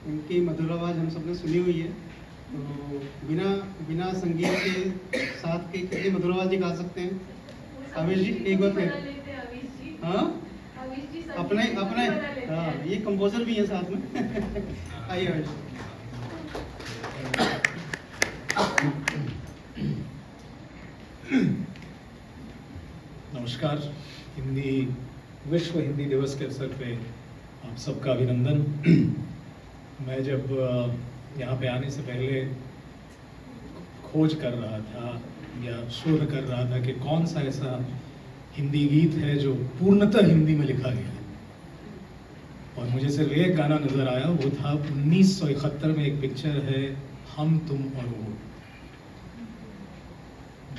उनकी मधुर आवाज़ हम सबने सुनी हुई है, तो बिना संगीत के साथ के कितनी मधुर आवाज़ गा सकते हैं? आवेश जी एक बार फिर। हाँ अपने हाँ, ये कंपोजर भी है साथ में। आइए आवेश। नमस्कार। विश्व हिंदी दिवस के अवसर पे आप सबका अभिनंदन। मैं जब यहाँ पे आने से पहले खोज कर रहा था या शोध कर रहा था कि कौन सा ऐसा हिंदी गीत है जो पूर्णतः हिंदी में लिखा गया है, और मुझे सिर्फ एक गाना नज़र आया। वो था 1971 में एक पिक्चर है हम तुम और वो,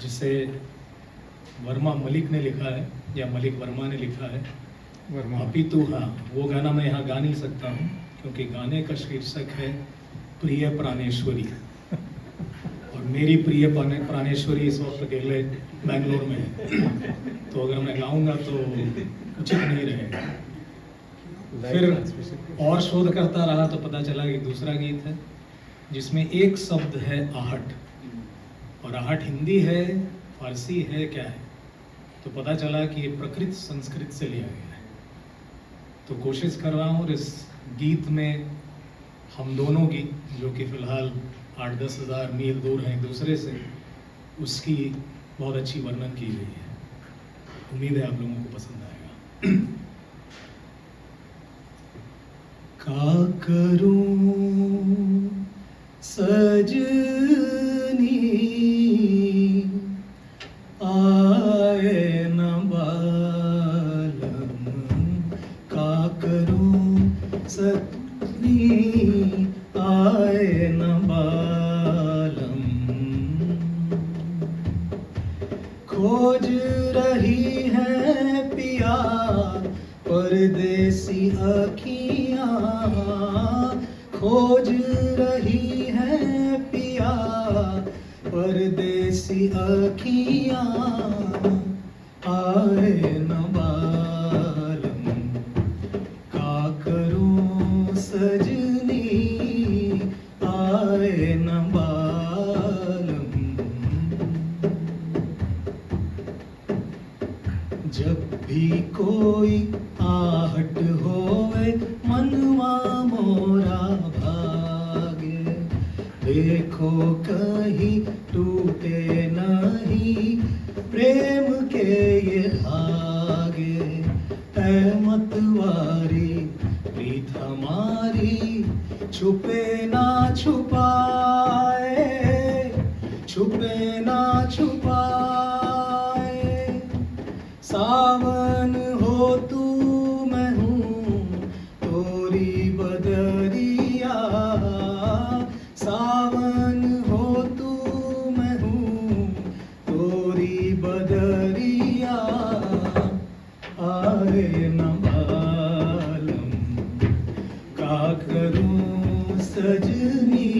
जिसे वर्मा मलिक ने लिखा है या मलिक वर्मा ने लिखा है। अपितु हाँ, वो गाना मैं यहाँ गा नहीं सकता हूँ क्योंकि गाने का शीर्षक है प्रिय प्राणेश्वरी, और मेरी प्रिय प्राणेश्वरी इस वक्त अकेले बैंगलोर में है, तो अगर मैं गाऊंगा तो उचित नहीं रहेगा। फिर और शोध करता रहा तो पता चला कि दूसरा गीत है जिसमें एक शब्द है आहट, और आहट हिंदी है, फारसी है, क्या है, तो पता चला कि ये प्रकृत संस्कृत से लिया गया है। तो कोशिश कर रहा हूँ इस गीत में हम दोनों की, जो कि फिलहाल 8-10 हज़ार मील दूर हैं एक दूसरे से, उसकी बहुत अच्छी वर्णन की गई है। उम्मीद है आप लोगों को पसंद आएगा। का करूं सजनी आए न बालम, का करूं सजनी आए न बालम, खोज रही है पिया परदेसी अखियाँ, खोज रही है पिया परदेसी अखियाँ, आए न बालम, का करूं सजनी आए न बालम। देखो कहीं टूटे नहीं प्रेम के ये धागे, है मतवारी प्रीत हमारी छुपे ना छुपाए, छुपे ना छुपाए। सावन हो तू मैं हूँ तोरी बदरिया, सावन हो तू मैं हूँ तोरी बदरिया। आए न बालम का करूं सजनी,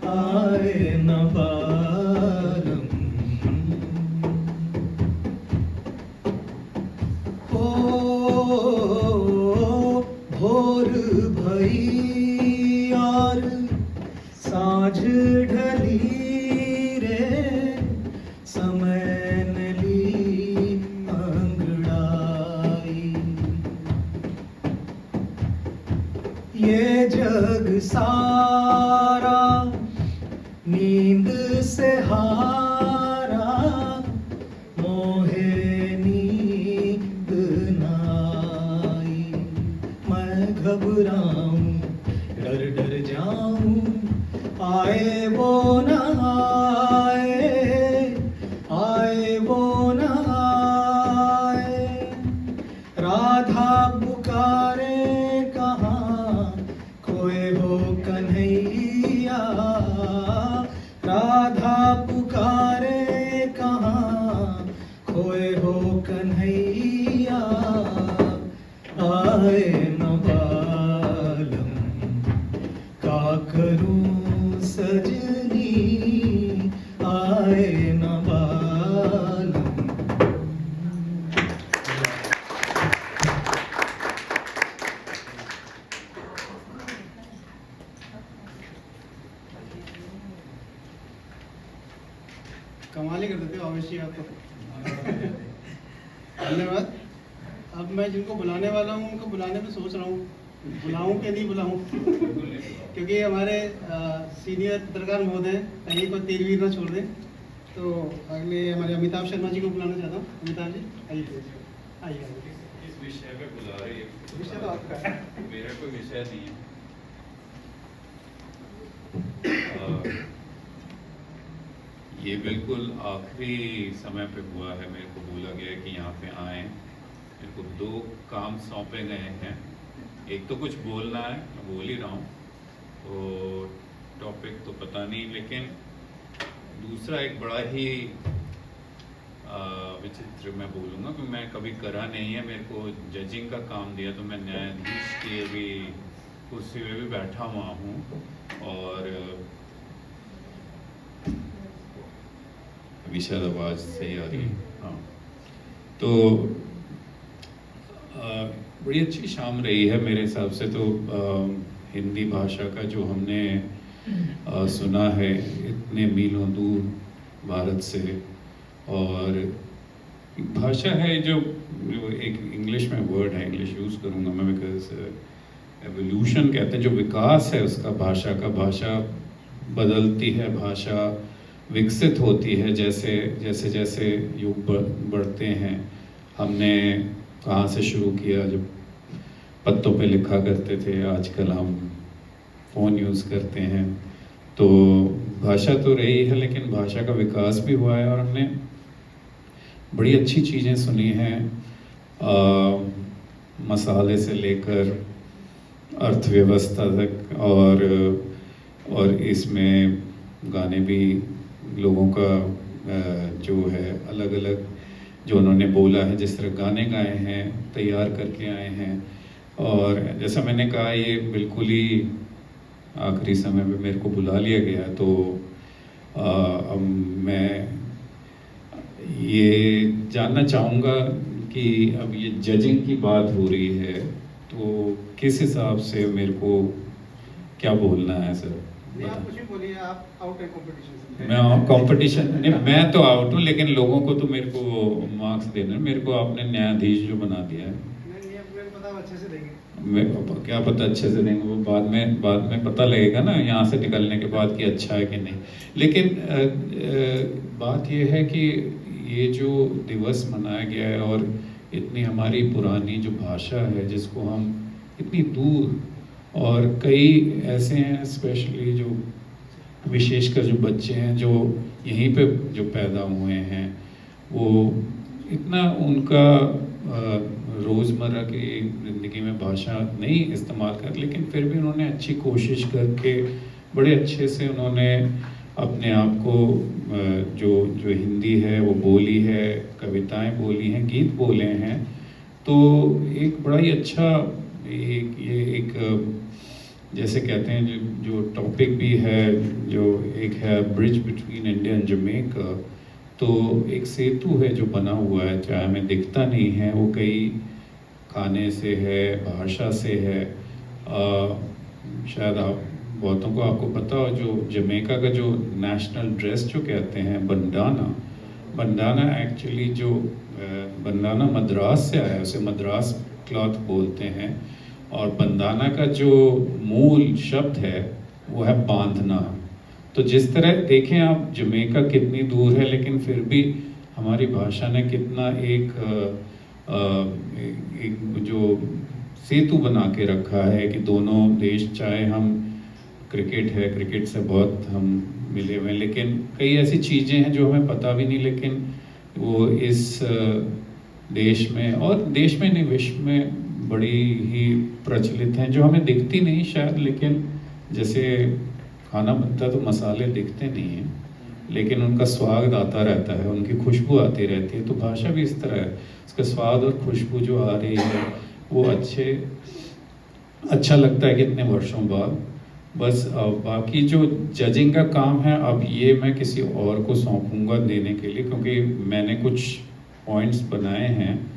आए न बालम। ओ भोर भई और साँझ ढली रे, समय न ली अंगड़ाई। ये जग सारा नींद से हारा, मोहे नींद नाई। मैं घबराऊं डर डर जाऊं, आए वो न आए, आए वो न आए। राधा पुकारे कहाँ खोए हो कन्हैया, राधा पुकारे कहाँ खोए हो कन्हैया। आए न बालम का करूं सजनी, आए न बालम। कमाल ही कर देते हो अवश्य आप तो। धन्यवाद। अब मैं जिनको बुलाने वाला हूँ उनको बुलाने में सोच रहा हूँ, बुलाऊं कि नहीं बुलाऊं क्योंकि हमारे सीनियर पत्रकार महोदय कहीं को तीर वीर ना छोड़ दें। तो अगले हमारे अमिताभ शर्मा जी को बुलाना चाहता हूँ। अमिताभ जी आइए, आइए। इस विषय पे बुला रही है, विषय तो आपका है, मेरा कोई विषय नहीं है। ये बिल्कुल आखिरी समय पे हुआ है, मेरे को बोला गया है कि यहाँ पे आए। मेरे को 2 काम सौंपे गए हैं। एक तो कुछ बोलना है, मैं बोल ही रहा हूँ, तो टॉपिक तो पता नहीं, लेकिन दूसरा एक बड़ा ही विचित्र मैं बोलूँगा कि मैं कभी करा नहीं है। मेरे को जजिंग का काम दिया, तो मैं न्यायाधीश की भी कुर्सी पे भी बैठा हुआ हूँ। और अभी शायद आवाज़ सही आ रही है, हाँ। तो बड़ी अच्छी शाम रही है मेरे हिसाब से। तो हिंदी भाषा का जो हमने सुना है इतने मीलों दूर भारत से, और भाषा है जो एक इंग्लिश में वर्ड है, इंग्लिश यूज़ करूँगा मैं बिकॉज एवोल्यूशन कहते हैं, जो विकास है उसका भाषा का। भाषा बदलती है, भाषा विकसित होती है जैसे जैसे जैसे युग बढ़ते हैं। हमने कहाँ से शुरू किया, जब पत्तों पे लिखा करते थे, आजकल हम फ़ोन यूज़ करते हैं। तो भाषा तो रही है, लेकिन भाषा का विकास भी हुआ है और हमने बड़ी अच्छी चीज़ें सुनी हैं, मसाले से लेकर अर्थव्यवस्था तक, और इसमें गाने भी लोगों का जो है अलग अलग जो उन्होंने बोला है, जिस तरह गाने गाए हैं, तैयार करके आए हैं। और जैसा मैंने कहा, ये बिल्कुल ही आखिरी समय पे मेरे को बुला लिया गया। तो अब मैं ये जानना चाहूँगा कि अब ये जजिंग की बात हो रही है, तो किस हिसाब से मेरे को क्या बोलना है सर? आप कुछ भी बोलिए, आप आउट है कंपटीशन से। मैं कंपटीशन नहीं, मैं तो आउट हूँ, लेकिन लोगों को तो मेरे को मार्क्स देना है। मेरे को आपने न्यायाधीश जो बना दिया है। नहीं, मेरे को पता अच्छे से देंगे। क्या पता अच्छे से देंगे, वो बाद में पता लगेगा ना यहाँ से निकलने के बाद कि अच्छा है कि नहीं। लेकिन बात ये है कि ये जो दिवस मनाया गया है और इतनी हमारी पुरानी जो भाषा है जिसको हम इतनी दूर, और कई ऐसे हैं स्पेशली जो विशेषकर जो बच्चे हैं जो यहीं पे जो पैदा हुए हैं, वो इतना उनका रोज़मर्रा की ज़िंदगी में भाषा नहीं इस्तेमाल कर, लेकिन फिर भी उन्होंने अच्छी कोशिश करके बड़े अच्छे से उन्होंने अपने आप को जो हिंदी है वो बोली है, कविताएं बोली हैं, गीत बोले हैं। तो एक बड़ा ही अच्छा एक जैसे कहते हैं जो टॉपिक भी है, जो एक है bridge between India and Jamaica, तो एक सेतु है जो बना हुआ है, चाहे हमें दिखता नहीं है, वो कई खाने से है, भाषा से है। शायद आप बहुतों को आपको पता हो, जो जमैका का जो नेशनल ड्रेस जो कहते हैं बंडाना एक्चुअली जो बंडाना मद्रास से आया है, उसे मद्रास क्लॉथ बोलते हैं। और बंदाना का जो मूल शब्द है वो है बांधना। तो जिस तरह देखें आप जमैका कितनी दूर है, लेकिन फिर भी हमारी भाषा ने कितना एक जो सेतु बना के रखा है कि दोनों देश, चाहे हम क्रिकेट है, क्रिकेट से बहुत हम मिले हुए हैं, लेकिन कई ऐसी चीज़ें हैं जो हमें पता भी नहीं, लेकिन वो इस देश में और देश में नहीं विश्व में बड़ी ही प्रचलित हैं, जो हमें दिखती नहीं शायद, लेकिन जैसे खाना बनता तो मसाले दिखते नहीं हैं, लेकिन उनका स्वाद आता रहता है, उनकी खुशबू आती रहती है। तो भाषा भी इस तरह है, उसका स्वाद और खुशबू जो आ रही है वो अच्छा लगता है कितने वर्षों बाद। बस बाकी जो जजिंग का काम है, अब ये मैं किसी और को सौंपूंगा देने के लिए, क्योंकि मैंने कुछ पॉइंट्स बनाए हैं,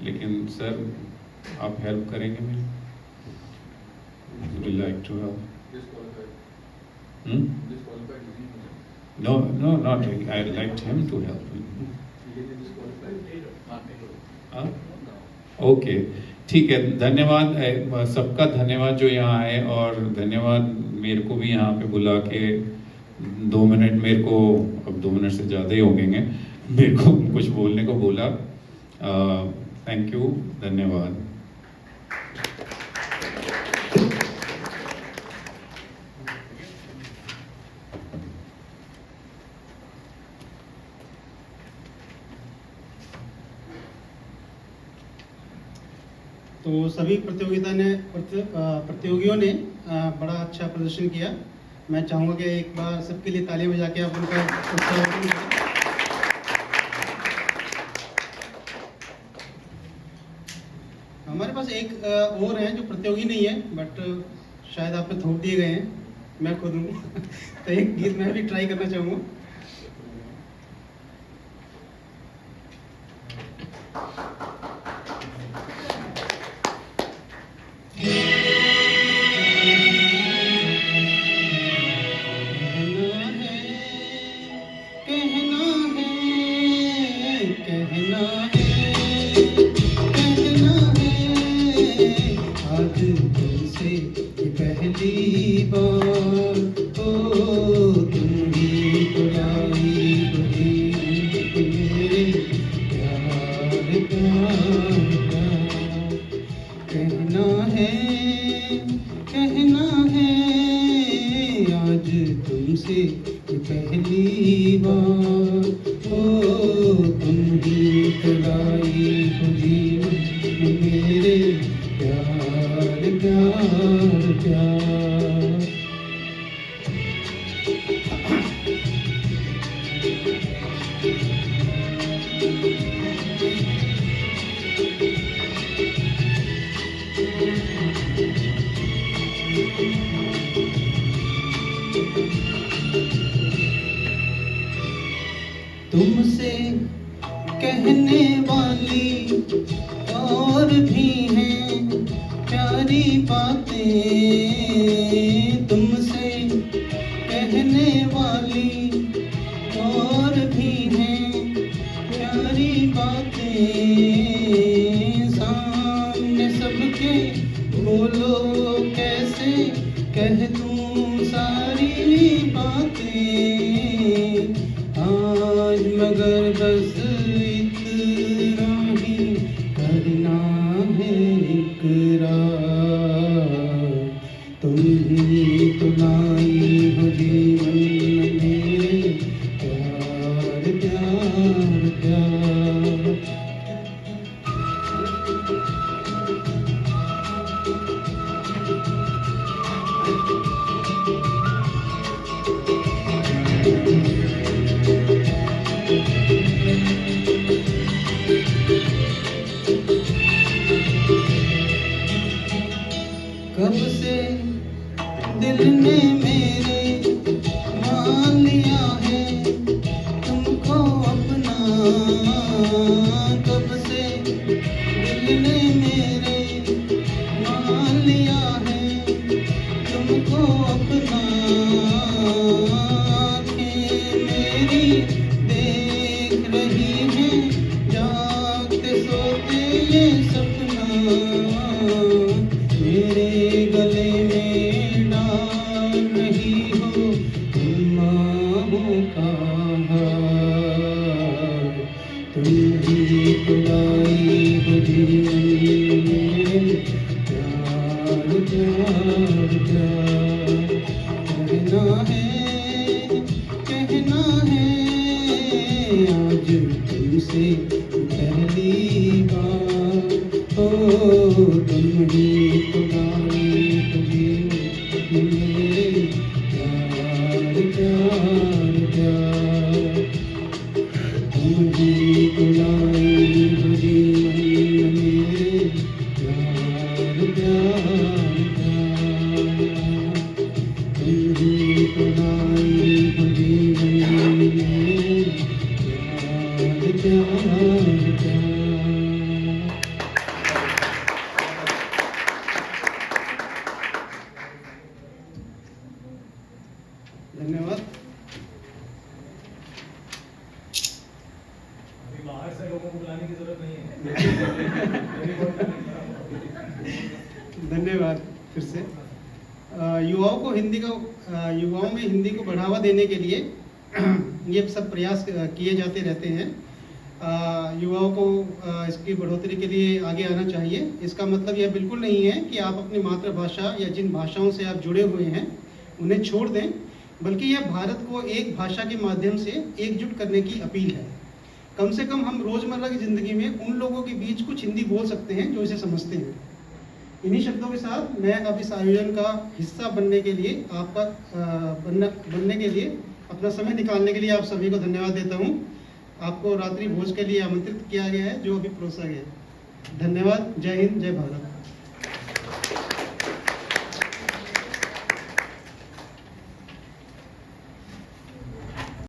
लेकिन सर आप हेल्प करेंगे मेरी? Would you like to help? No, not really. I'd like him to help me. Okay, ठीक है। धन्यवाद सबका, धन्यवाद जो यहाँ आए, और धन्यवाद मेरे को भी यहाँ पे बुला के 2 मिनट, मेरे को अब 2 मिनट से ज़्यादा ही हो गए, मेरे को कुछ बोलने को बोला। थैंक यू, धन्यवाद। तो सभी प्रतियोगियों ने बड़ा अच्छा प्रदर्शन किया। मैं चाहूँगा कि एक बार सबके लिए तालियां बजा के आप उनका उत्साह करें। हमारे पास एक और हैं जो प्रतियोगी नहीं है, बट शायद आप पे थोप दिए गए हैं, मैं खुद हूँ। तो एक गीत मैं भी ट्राई करना चाहूँगा। तुमसे कहने वाली और भी हैं प्यारी बातें, तुमसे कहने वाली और भी हैं प्यारी बातें, सामने सबके कह दूं सारी बातें आज, मगर बस इतना ही करना है इकरार। तुम ही तो लाई हो जीवन में प्यार प्यार प्यार। कब से दिल ने मेरे मान लिया है तुमको अपना, कब से दिल ने मेरे मान लिया है तुमको अपना। आँखें मेरी देख रही हैं जागते सोते ये सपना, मेरे गले में डाल रही हो तुम आहों का हार। तुम ही तो लाई हो जीवन में प्यार प्यार प्यार। कहना है आज तुमसे पहली बार। ओ तुम ही तो लाई हो जीवन में प्यार प्यार प्यार। तुम ही तो लाई हो जीवन में प्यार प्यार प्यार। तुम ही तो लाई हो जीवन में प्यार प्यार प्यार। धन्यवाद। अभी बाहर से लोगों को बुलाने की जरूरत नहीं है। धन्यवाद फिर से। युवाओं में हिंदी को बढ़ावा देने के लिए ये सब प्रयास किए जाते रहते हैं। युवाओं को इसकी बढ़ोतरी के लिए आगे आना चाहिए। इसका मतलब यह बिल्कुल नहीं है कि आप अपनी मातृभाषा या जिन भाषाओं से आप जुड़े हुए हैं उन्हें छोड़ दें, बल्कि यह भारत को एक भाषा के माध्यम से एकजुट करने की अपील है। कम से कम हम रोज़मर्रा की ज़िंदगी में उन लोगों के बीच कुछ हिंदी बोल सकते हैं जो इसे समझते हैं। इन्हीं शब्दों के साथ मैं अब इस आयोजन का हिस्सा बनने के लिए बनने के लिए अपना समय निकालने के लिए आप सभी को धन्यवाद देता हूँ। आपको रात्रि भोज के लिए आमंत्रित किया गया है जो अभी परोसा गया है। धन्यवाद। जय हिंद, जय भारत।